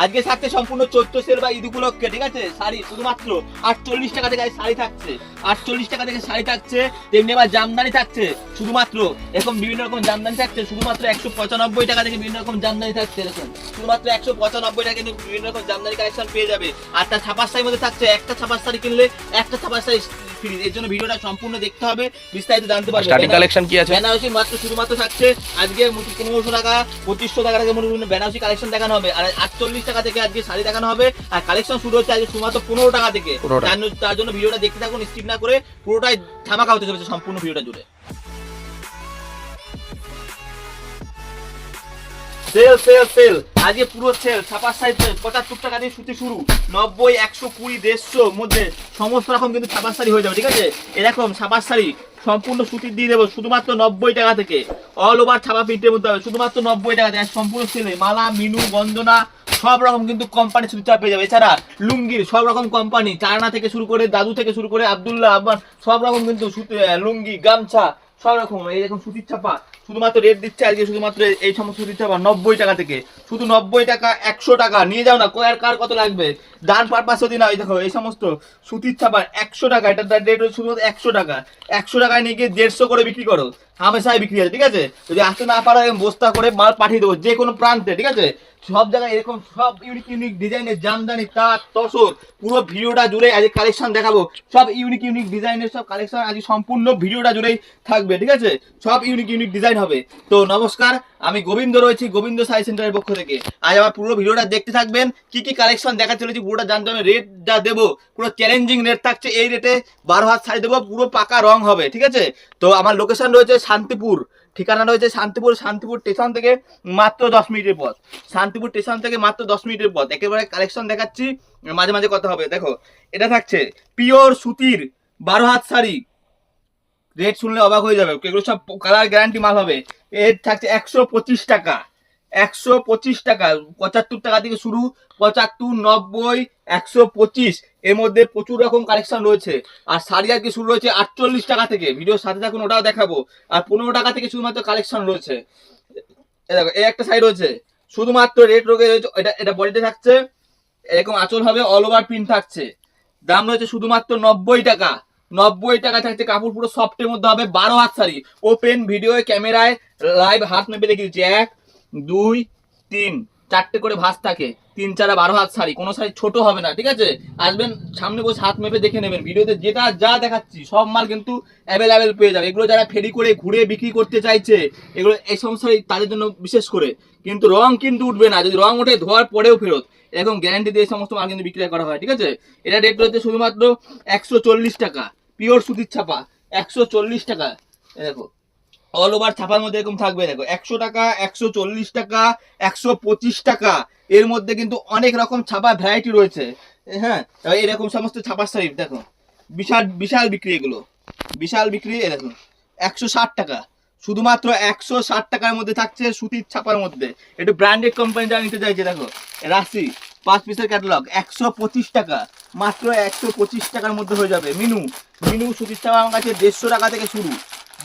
আজকে থাকছে সম্পূর্ণ 14 সেল বা ঈদ উপলক্ষে, ঠিক আছে? শাড়ি শুধুমাত্র 48 টাকা থেকে শাড়ি থাকছে, 48 টাকা থেকে শাড়ি থাকছে। তেমনি আবার জামদানি থাকছে শুধুমাত্র, এরকম বিভিন্ন রকম জামদানি থাকছে শুধুমাত্র 195 টাকা থেকে বিভিন্ন রকম জামদানি থাকছে। দেখুন শুধুমাত্র 195 টাকা কিন্তু বিভিন্ন রকম জামদানি কালেকশন পেয়ে যাবে। আর তার ছাপার শাড়ির মধ্যে থাকছে একটা ছাপার শাড়ি কিনলে একটা ছাপার শাড়ি ফ্রি। এর জন্য ভিডিওটা সম্পূর্ণ দেখতে হবে, বিস্তারিত জানতে পারবে। স্টার্টিং কালেকশন কি আছে? বেনারসি মাত্র শুধুমাত্র থাকছে আজকে 1500 টাকা 2500 টাকা থেকে বেনারসি কালেকশন দেখানো হবে। আর 48 টাকা থেকে আজকে শাড়ি দেখানো হবে। আর কালেকশন শুরু হচ্ছে আজকে শুধুমাত্র 15 টাকা থেকে। তার জন্য ভিডিওটা দেখতে থাকুন, স্কিপ না করে, পুরোটাই ধামাকা হতে চলেছে সম্পূর্ণ ভিডিওটা জুড়ে। সেল সেল সেল আজকে পুরো সেল। ছাপার সাইজ 75 টাকা দিয়ে সুতি শুরু, 90, 120, 150 মধ্যে সমস্ত রকম কিন্তু ছাপার শাড়ি হয়ে যাবে, ঠিক আছে? এরকম ছাপার শাড়ি সম্পূর্ণ সুতির দিয়ে দেবো শুধুমাত্র 90 টাকা থেকে। অল ওভার ছাপা প্রিন্টের মধ্যে হবে শুধুমাত্র 90 টাকা থেকে। সম্পূর্ণ সেলে মালা, মিনু, বন্দনা সব রকম কিন্তু কোম্পানি সুতি ছাপা পেয়ে যাবে। এছাড়া লুঙ্গির সব রকম কোম্পানি, চায়না থেকে শুরু করে, দাদু থেকে শুরু করে, আব্দুল্লাহ আব্বাস সব রকম কিন্তু লুঙ্গি, গামছা সব রকম এইরকম সুতির ছাপা শুধুমাত্র রেট দিচ্ছে আজকে শুধুমাত্র এই সমস্ত সুতির ছাপা 90 টাকা থেকে। শুধু 90 টাকা, 100 টাকা নিয়ে যাও না, কয়ার কার কত লাগবে, দান পারপাস যদি না। দেখো এই সমস্ত সুতির ছাপা 100 টাকা, এটা রেট হচ্ছে শুধুমাত্র 100 টাকা। 100 টাকায় নিয়ে গিয়ে 150 করে বিক্রি করো, হামেশাই বিক্রি আছে, ঠিক আছে? যদি আসতে না পারো বস্তা করে মাল পাঠিয়ে দেবো যে কোনো প্রান্তে, ঠিক আছে? সব জায়গায় এরকম সব ইউনিক ইউনিক ডিজাইনের জামদানি, তাঁত, তসর পুরো ভিডিওটা জুড়ে আজ কালেকশন দেখাবো। সব ইউনিক ইউনিক ডিজাইনের সব কালেকশন আজ সম্পূর্ণ ভিডিওটা জুড়েই থাকবে, ঠিক আছে? সব ইউনিক ইউনিক ডিজাইন হবে। তো নমস্কার, আমি গোবিন্দ রয়েছি গোবিন্দ শাড়ি সেন্টারের পক্ষ থেকে। আজ আমার পুরো ভিডিওটা দেখতে থাকবেন, কি কি কালেকশন দেখা চলেছি পুরোটা জানতে হবে। রেট যা দেবো পুরো চ্যালেঞ্জিং রেট থাকছে। এই রেটে 12 হাত শাড়ি দেবো, পুরো পাকা রং হবে, ঠিক আছে? তো আমার লোকেশন রয়েছে শান্তিপুর, ঠিকানা রয়েছে শান্তিপুর। শান্তিপুর স্টেশন থেকে মাত্র 10 মিনিটের পথ। শান্তিপুর স্টেশন থেকে মাত্র 10 মিনিটের পথ। একেবারে কালেকশন দেখাচ্ছি, মাঝে মাঝে কথা হবে। দেখো এটা থাকছে পিওর সুতির 12 হাত শাড়ি, রেট শুনলে অবাক হয়ে যাবে, এগুলো সব কালার গ্যারান্টি মাল হবে। এর থাকছে 125 টাকা, 125 টাকা। 75 টাকা থেকে শুরু, 75, 90, 125 এর মধ্যে প্রচুর রকম কালেকশন রয়েছে। আর শাড়ি আজকে শুরু রয়েছে 48 টাকা থেকে, ভিডিওর সাথে থাকুন, ওটাও দেখাবো। আর 15 টাকা থেকে শুধুমাত্র কালেকশন রয়েছে। দেখো এই একটা শাড়ি রয়েছে শুধুমাত্র রেট রোগে রয়েছে, এটা বডিতে থাকছে এরকম আঁচল হবে, অল ওভার প্রিন্ট থাকছে। দাম রয়েছে শুধুমাত্র 90 টাকা। 90 টাকা থাকছে, কাপড় পুরো সফটের মধ্যে হবে। 12 হাত শাড়ি, ওপেন ভিডিও ক্যামেরায় লাইভ হাত মেপে দেখিয়ে দিচ্ছি। 1, 2, 3, 4টে করে ভাঁজ থাকে, 3, 4, 12 হাত শাড়ি। কোনো শাড়ি ছোট হবে না, ঠিক আছে? আসবেন সামনে বসে হাত মেপে দেখে নেবেন। ভিডিওতে যেটা যা দেখাচ্ছি সব মাল কিন্তু অ্যাভেলেবেল পেয়ে যাবে। এগুলো যারা ফেরি করে ঘুরে বিক্রি করতে চাইছে, এগুলো এই সমস্ত শাড়ি তাদের জন্য বিশেষ করে। কিন্তু রং কিন্তু উঠবে না, যদি রং ওঠে ধোয়ার পরেও ফেরত, এরকম গ্যারান্টি দিয়ে সমস্ত মাল কিন্তু বিক্রি করা হয়, ঠিক আছে? এটা রেট রয়েছে শুধুমাত্র 140 টাকা, পিওর সুতির ছাপা 140 টাকা। দেখো অল ওভার ছাপার মধ্যে এরকম থাকবে। দেখো 100 টাকা, 140 টাকা, 125 টাকা। এর মধ্যে কিন্তু অনেক রকম ছাপা ভ্যারাইটি রয়েছে। হ্যাঁ, এরকম সমস্ত ছাপার শাড়ি দেখো বিশাল বিশাল বিক্রি, এগুলো বিশাল বিক্রি। দেখো 160 টাকা, শুধুমাত্র 160 টাকার মধ্যে থাকছে সুতির ছাপার মধ্যে। একটু ব্র্যান্ডেড কোম্পানি যারা নিতে চাইছে, দেখো রাশি 5 পিসের ক্যাটালগ 125 টাকা, মাত্র 125 টাকার মধ্যে হয়ে যাবে। মিনু, মিনু সুতির ছাপা আমার কাছে 150 টাকা থেকে শুরু,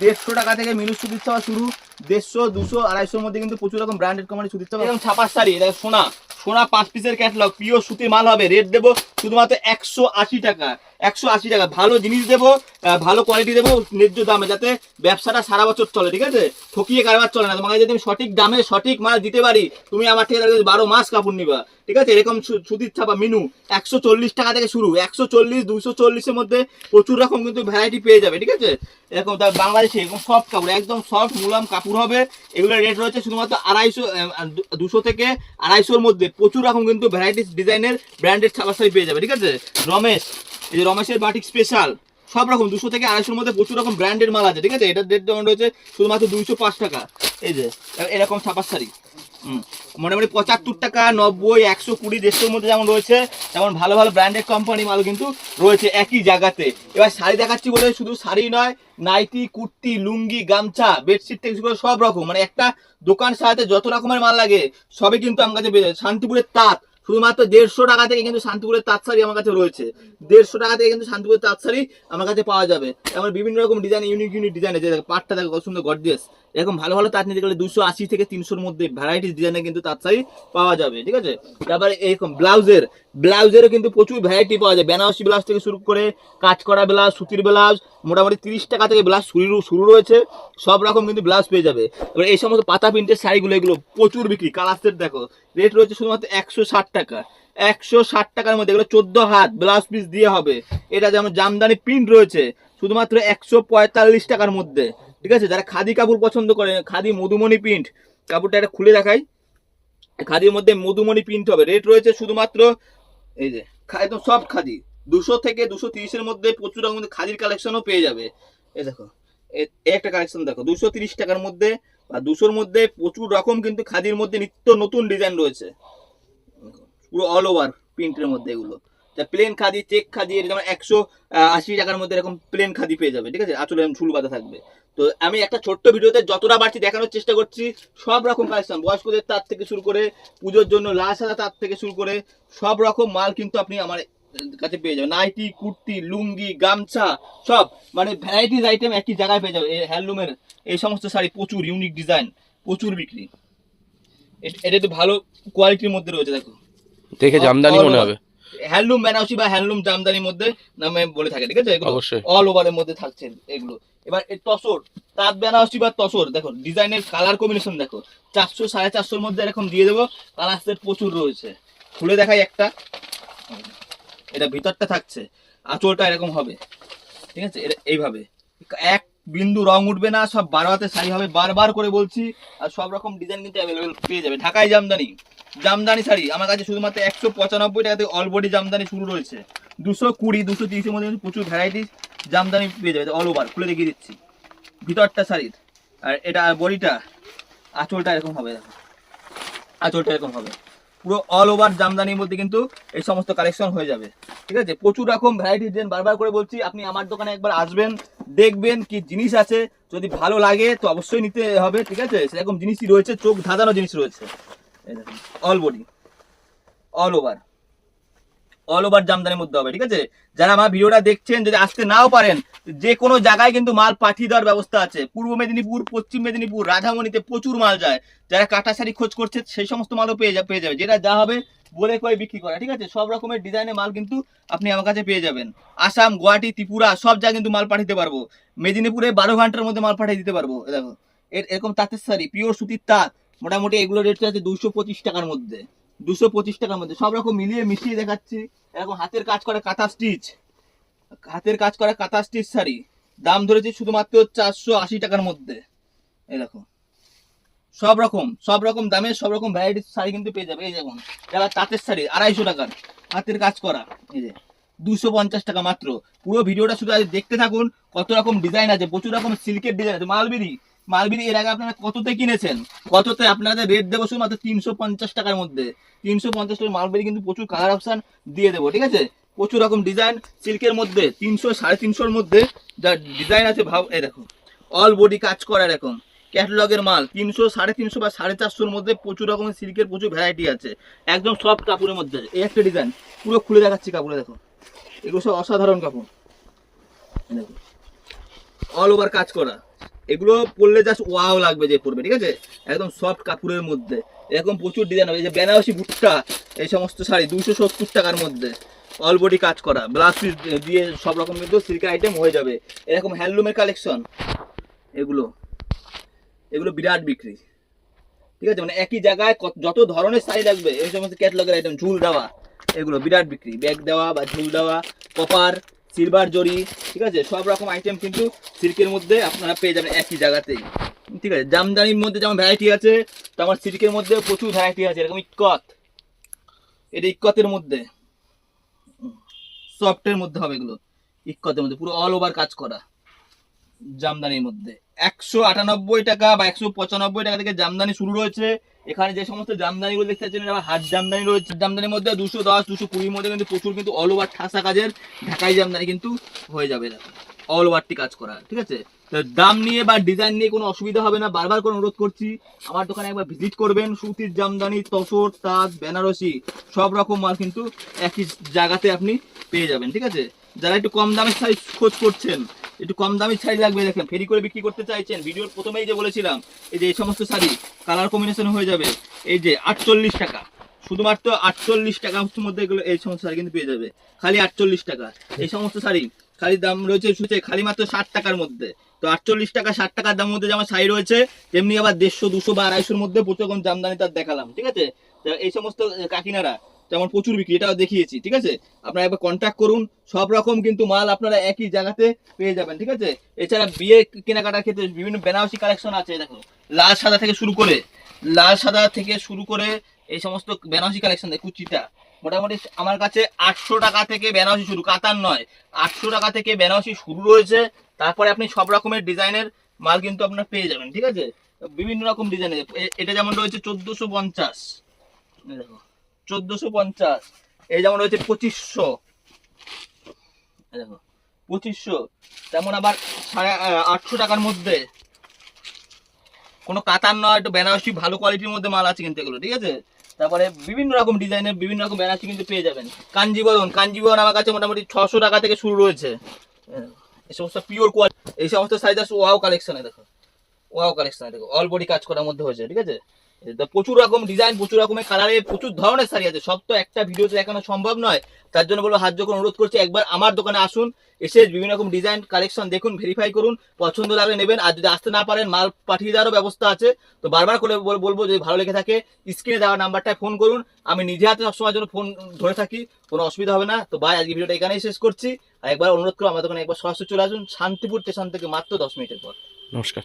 150 টাকা থেকে মিনু সুতির ছাপা শুরু। 150, 200, 250 মধ্যে কিন্তু প্রচুর রকম ব্র্যান্ডেড কোম্পানি সুতির ছাপা। এরকম ছাপার শাড়ি, দেখো সোনা, সোনা 5 পিসের ক্যাটালগ, পিওর সুতির মাল হবে। রেট দেবো শুধুমাত্র 180 টাকা, 180 টাকা। ভালো জিনিস দেবো, ভালো কোয়ালিটি দেবো, ন্যায্য দামে, যাতে ব্যবসাটা সারা বছর চলে, ঠিক আছে? ঠকিয়ে কারবার চলে না। তোমাকে যদি আমি সঠিক দামে সঠিক মাল দিতে পারি, তুমি আমার থেকে 12 মাস কাপড় নিবা, ঠিক আছে? এরকম সুতির ছাপা মিনু 140 টাকা থেকে শুরু, 140, 240 এর মধ্যে প্রচুর রকম কিন্তু ভ্যারাইটি পেয়ে যাবে, ঠিক আছে? এরকম বাংলাদেশে এরকম সফট কাপড়, একদম সফট মুলাম কাপড় হবে। এগুলোর রেট রয়েছে শুধুমাত্র 250, 200 থেকে 250-এর মধ্যে প্রচুর রকম কিন্তু ভ্যারাইটিস ডিজাইনের ব্র্যান্ডেড ছাপার শাড়ি পেয়ে যাবে, ঠিক আছে? রমেশ, এই যে রমেশের বাটিক স্পেশাল, সব রকম 200 থেকে 250-এর মধ্যে প্রচুর রকম ব্র্যান্ডের মাল আছে, ঠিক আছে? এটার রেট যেমন রয়েছে শুধুমাত্র 205 টাকা। এই যে এরকম ছাপার শাড়ি মোটামুটি 75 টাকা, 90, 120, 150-এর মধ্যে যেমন রয়েছে, তেমন ভালো ভালো ব্র্যান্ডেড কোম্পানি মাল কিন্তু রয়েছে একই জায়গাতে। এবার শাড়ি দেখাচ্ছি বলে শুধু শাড়ি নয়, নাইটি, কুর্তি, লুঙ্গি, গামছা, বেডশিট থেকে শুরু করে সব রকম, মানে একটা দোকান সাজাতে যত রকমের মাল লাগে সবই কিন্তু আমার কাছে পেয়ে যাবে। শান্তিপুরের তাঁত শুধুমাত্র 150 টাকা থেকে কিন্তু শান্তিপুরের তাঁত শাড়ি আমার কাছে রয়েছে। 150 টাকা থেকে কিন্তু শান্তিপুরের তাঁত শাড়ি আমার কাছে পাওয়া যাবে। এমন বিভিন্ন রকম ডিজাইন, ইউনিক ইউনিক ডিজাইন আছে। পাটটা দেখো কত সুন্দর গর্জিয়াস, এরকম ভালো ভালো তাঁত নিতে গেলে 280 থেকে 300-র মধ্যে ভ্যারাইটিস ডিজাইনে কিন্তু তাঁত শাড়ি পাওয়া যাবে, ঠিক আছে। তারপরে এরকম ব্লাউজেরও কিন্তু প্রচুর ভ্যারাইটি পাওয়া যায়, বেনারসি ব্লাউজ থেকে শুরু করে কাজ করা ব্লাউজ, সুতির ব্লাউজ, মোটামুটি 30 টাকা থেকে ব্লাউজ শুরু রয়েছে, সব রকম কিন্তু ব্লাউজ পেয়ে যাবে। এবার এই সমস্ত পাতা প্রিন্টের শাড়িগুলো এগুলো প্রচুর বিক্রি, কালার সেট দেখো, রেট রয়েছে শুধুমাত্র 160 টাকা। 160 টাকার মধ্যে এগুলো 14 হাত ব্লাউজ পিস দিয়ে হবে। এটা যেমন জামদানি প্রিন্ট রয়েছে শুধুমাত্র 145 টাকার মধ্যে, ঠিক আছে। যারা খাদি কাপড় পছন্দ করে, খাদি মধুমণি প্রিন্ট কাপড়টা এটা খুলে দেখাই, খাদির মধ্যে মধুমণি প্রিন্ট হবে, রেট রয়েছে শুধুমাত্র এই যে একদম সব খাদি 200 থেকে 230-এর মধ্যে প্রচুর রকম খাদির কালেকশনও পেয়ে যাবে। এই দেখো একটা কালেকশন দেখো 230 টাকার মধ্যে বা 200-র মধ্যে প্রচুর রকম কিন্তু খাদির মধ্যে নিত্য নতুন ডিজাইন রয়েছে, পুরো অল ওভার প্রিন্টের মধ্যে। এগুলো প্লেন খাদি, চেক খাদি, এটা যেমন 180 টাকার মধ্যে এরকম প্লেন খাদি পেয়ে যাবে, ঠিক আছে। আঁচলে ঝুল বাঁধা থাকবে। তো আমি একটা ছোট্ট ভিডিওতে যতটা বাড়ছি দেখানোর চেষ্টা করছি, সব রকম কালেকশন, বয়স্কদের তার থেকে শুরু করে পুজোর জন্য লাল সাদা তার থেকে শুরু করে সব রকম মাল কিন্তু আপনি আমার কাছে পেয়ে যাবেন। নাইটি, কুর্তি, লুঙ্গি, গামছা, সব মানে ভ্যারাইটিস আইটেম একই জায়গায় পেয়ে যাবে। হ্যান্ডলুমের এই সমস্ত শাড়ি প্রচুর ইউনিক ডিজাইন, প্রচুর বিক্রি। এটা একটু ভালো কোয়ালিটির মধ্যে রয়েছে, দেখো দেখে জামদানি মনে হবে, হ্যান্ডলুম বেনারসি বা হ্যান্ডলুম জামদানির মধ্যে নামে বলে থাকে, ঠিক আছে। এগুলো অবশ্যই অল ওভারের মধ্যে থাকছে এগুলো। এবার এই তসর, তাঁত বেনারসি বা তসর দেখো, ডিজাইনের কালার কম্বিনেশন দেখো, 400 450-এর মধ্যে এরকম দিয়ে দেবো। কালার সেট প্রচুর রয়েছে, খুলে দেখাই একটা, এটা ভিতরটা থাকছে, আঁচলটা এরকম হবে, ঠিক আছে। এটা এইভাবে এক বিন্দু রং উঠবে না, সব 12 হাতের শাড়ি হবে, বারবার করে বলছি। আর সব রকম ডিজাইন কিন্তু অ্যাভেলেবেল পেয়ে যাবে। ঢাকাই জামদানি শাড়ি আমার কাছে শুধুমাত্র 195 টাকা থেকে অল বডি জামদানি শুরু রয়েছে। 220 230-এর মধ্যে কিন্তু প্রচুর ভ্যারাইটিস জামদানি পেয়ে যাবে অল ওভার। খুলে দেখিয়ে দিচ্ছি ভিতরটা শাড়ির, আর এটা বডিটা, আঁচলটা এরকম হবে, দেখো আঁচলটা এরকম হবে। পুরো অল ওভার জামদানির মধ্যে কিন্তু এই সমস্ত কালেকশন হয়ে যাবে, ঠিক আছে। প্রচুর রকম ভ্যারাইটি ডিজাইন, বারবার করে বলছি, আপনি আমার দোকানে একবার আসবেন, দেখবেন কি জিনিস আছে, যদি ভালো লাগে তো অবশ্যই নিতে হবে, ঠিক আছে। সেরকম জিনিসই রয়েছে, চোখ ধাঁধানো জিনিস রয়েছে। এই দেখুন অল বডি, অল ওভার জামদানির মধ্যে হবে, ঠিক আছে। যারা আমার ভিডিওটা দেখছেন, যদি আসতে নাও পারেন, যে কোনো জায়গায় কিন্তু মাল পাঠিয়ে দেওয়ার ব্যবস্থা আছে। পূর্ব মেদিনীপুর, পশ্চিম মেদিনীপুর, রাধামণিতে প্রচুর মাল যায়। যারা কাটা শাড়ি খোঁজ করছে সেই সমস্ত মালও পেয়ে যাবে, যেটা যা হবে বলে কয়ে বিক্রি করা, ঠিক আছে। সব রকমের ডিজাইনের মাল কিন্তু আপনি আমার কাছে পেয়ে যাবেন। আসাম, গুয়াহাটি, ত্রিপুরা সব জায়গায় কিন্তু মাল পাঠাতে পারবো। মেদিনীপুরে 12 ঘন্টার মধ্যে মাল পাঠিয়ে দিতে পারবো। দেখো এরকম তাঁতের শাড়ি, পিওর সুতির তাঁত, মোটামুটি এগুলো রেট আছে 225 টাকার মধ্যে। 225 টাকার মধ্যে সব রকম মিলিয়ে মিশিয়ে দেখাচ্ছি। এরকম হাতের কাজ করা কাঁথা স্টিচ শাড়ি, দাম ধরেছি শুধুমাত্র 480 টাকার মধ্যে। এই দেখো সব রকম দামে সব রকম ভ্যারাইটিস শাড়ি কিন্তু পেয়ে যাবে। এই যেমন যারা তাঁতের শাড়ি 250 টাকার হাতের কাজ করা, এই যে 250 টাকা মাত্র। পুরো ভিডিওটা শুধু আজ দেখতে থাকুন, কত রকম ডিজাইন আছে, প্রচুর রকম সিল্কের ডিজাইন আছে। মালবিরি এর আগে আপনারা কততে কিনেছেন, কততে আপনাদের রেট দেবো শুধুমাত্র 350 টাকার মধ্যে। 350 টাকার মালবিরি কিন্তু প্রচুর কালার অপশন দিয়ে দেবো, ঠিক আছে। প্রচুর রকম ডিজাইন সিল্কের মধ্যে 300 350-এর মধ্যে যা ডিজাইন আছে ভাব। এই দেখো অল বডি কাজ করা, এরকম ক্যাটালগের মাল 300 350 বা 450-এর মধ্যে প্রচুর রকমের সিল্কের প্রচুর ভ্যারাইটি আছে। একদম সফট কাপড়ের মধ্যে এই একটা ডিজাইন, পুরো খুলে দেখাচ্ছি কাপড়ে, দেখো এগুলো সব অসাধারণ কাপড়, দেখো অল ওভার কাজ করা। এগুলো পরলে জাস্ট ওয়াও লাগবে যে পরবে, ঠিক আছে। একদম সফট কাপড়ের মধ্যে এরকম প্রচুর ডিজাইন হবে। এই যে বেনারসি ভুট্টা, এই সমস্ত শাড়ি 270 টাকার মধ্যে অল বডি কাজ করা, ব্লাউজ পিস দিয়ে সব রকম কিন্তু সিল্কের আইটেম হয়ে যাবে। এরকম হ্যান্ডলুমের কালেকশন, এগুলো বিরাট বিক্রি, ঠিক আছে। মানে একই জায়গায় যত ধরনের শাড়ি লাগবে এই সমস্ত ক্যাটালগের আইটেম, ঝুল দেওয়া, এগুলো বিরাট বিক্রি। ব্যাগ দেওয়া বা ঝুল দেওয়া, কপার, সিলভার জরি, ঠিক আছে। সব রকম আইটেম কিন্তু সিল্কের মধ্যে আপনারা পেয়ে যাবেন একই জায়গাতেই, ঠিক আছে। জামদানির মধ্যে যেমন ভ্যারাইটি আছে, তেমন সিল্কের মধ্যে প্রচুর ভ্যারাইটি আছে। এরকম ইক্কত, এটা ইক্কতের মধ্যে, সফটের মধ্যে হবে এগুলো, ইক্কতের মধ্যে পুরো অল ওভার কাজ করা জামদানির মধ্যে। 198 টাকা বা 195 টাকা থেকে জামদানি শুরু রয়েছে। এখানে যে সমস্ত জামদানিগুলো দেখতে পাচ্ছেন, হাত জামদানি রয়েছে। জামদানির মধ্যে 210 220-এর মধ্যে কিন্তু প্রচুর কিন্তু অল ওভার ঠাসা কাজের ঢাকাই জামদানি কিন্তু হয়ে যাবে, অল ওভারটি কাজ করা, ঠিক আছে। তো দাম নিয়ে বা ডিজাইন নিয়ে কোনো অসুবিধা হবে না, বারবার করে অনুরোধ করছি আমার দোকানে একবার ভিজিট করবেন। সুতির জামদানি, তসর, তাঁত, বেনারসি সব রকম মাল কিন্তু একই জায়গাতে আপনি পেয়ে যাবেন, ঠিক আছে। যারা একটু কম দামের শাড়ি খোঁজ করছেন, একটু কম দামি শাড়ি লাগবে, দেখেন ফেরি করে বিক্রি করতে চাইছেন, ভিডিওর প্রথমেই যে বলেছিলাম এই যে এই সমস্ত শাড়ি কালার কম্বিনেশন হয়ে যাবে, এই যে 48 টাকা, শুধুমাত্র 48 টাকার মধ্যে এগুলো এই সমস্ত শাড়ি কিন্তু পেয়ে যাবে, খালি 48 টাকা। এই সমস্ত শাড়ি খালি দাম রয়েছে শুধু খালি মাত্র 60 টাকার মধ্যে। তো 48 টাকা 60 টাকার দামের মধ্যে যেমন শাড়ি রয়েছে, তেমনি আবার 150, 200 বা 250-র মধ্যে প্রচুর কম জামদানি তার দেখালাম, ঠিক আছে। তো এই সমস্ত কাকিনারা যেমন প্রচুর বিক্রি, এটাও দেখিয়েছি, ঠিক আছে। আপনারা একবার কন্ট্যাক্ট করুন, সব রকম কিন্তু মাল আপনারা একই জায়গাতে পেয়ে যাবেন, ঠিক আছে। এছাড়া বিয়ে কেনাকাটার ক্ষেত্রে বিভিন্ন বেনারসি কালেকশন আছে, দেখো লাল সাদা থেকে শুরু করে, লাল সাদা থেকে শুরু করে এই সমস্ত বেনারসি কালেকশন দেখো, কুচিটা মোটামুটি আমার কাছে 800 টাকা থেকে বেনারসি শুরু, কাতার নয়, 800 টাকা থেকে বেনারসি শুরু রয়েছে। তারপরে আপনি সব রকমের ডিজাইনের মাল কিন্তু আপনার পেয়ে যাবেন, ঠিক আছে। বিভিন্ন রকম ডিজাইনের এটা যেমন রয়েছে 1450, দেখো 1450, এই যেমন রয়েছে 2500, দেখো 2500, তেমন আবার 850 টাকার মধ্যে কোনো কাতার নয়, একটু বেনারসি ভালো কোয়ালিটির মধ্যে মাল আছে কিন্তু এগুলো, ঠিক আছে। তারপরে বিভিন্ন রকম ডিজাইনের বিভিন্ন রকম বেনারসি কিন্তু পেয়ে যাবেন। কাঞ্জিবরণ, কাঞ্জিবরণ আমার কাছে মোটামুটি 600 টাকা থেকে শুরু রয়েছে, এই সমস্ত পিওর কোয়ালিটি, এই সমস্ত সাইজ আছে ওয়াও কালেকশনে, দেখো ওয়াও কালেকশনে, দেখো অল বডি কাজ করার মধ্যে হয়েছে, ঠিক আছে। প্রচুর রকম ডিজাইন, প্রচুর রকমের কালারে, প্রচুর ধরনের শাড়ি আছে, সব তো একটা ভিডিওতে দেখানো সম্ভব নয়। তার জন্য বলবো হাত জোড় করে অনুরোধ করছি, একবার আমার দোকানে আসুন, এসে বিভিন্ন রকম ডিজাইন কালেকশন দেখুন, ভেরিফাই করুন, পছন্দ লাগলে নেবেন। আর যদি আসতে না পারেন, মাল পাঠিয়ে দেওয়ারও ব্যবস্থা আছে। তো বারবার করে বলবো যদি ভালো লেগে থাকে স্ক্রিনে দেওয়া নাম্বারটায় ফোন করুন, আমি নিজে হাতে সবসময় জন্য ফোন ধরে থাকি, কোনো অসুবিধা হবে না। তো ভাই আজকে ভিডিওটা এখানেই শেষ করছি। আর একবার অনুরোধ করবো আমার দোকানে একবার সরাসরি চলে আসুন, শান্তিপুর স্টেশন থেকে মাত্র 10 মিনিটের পর। নমস্কার।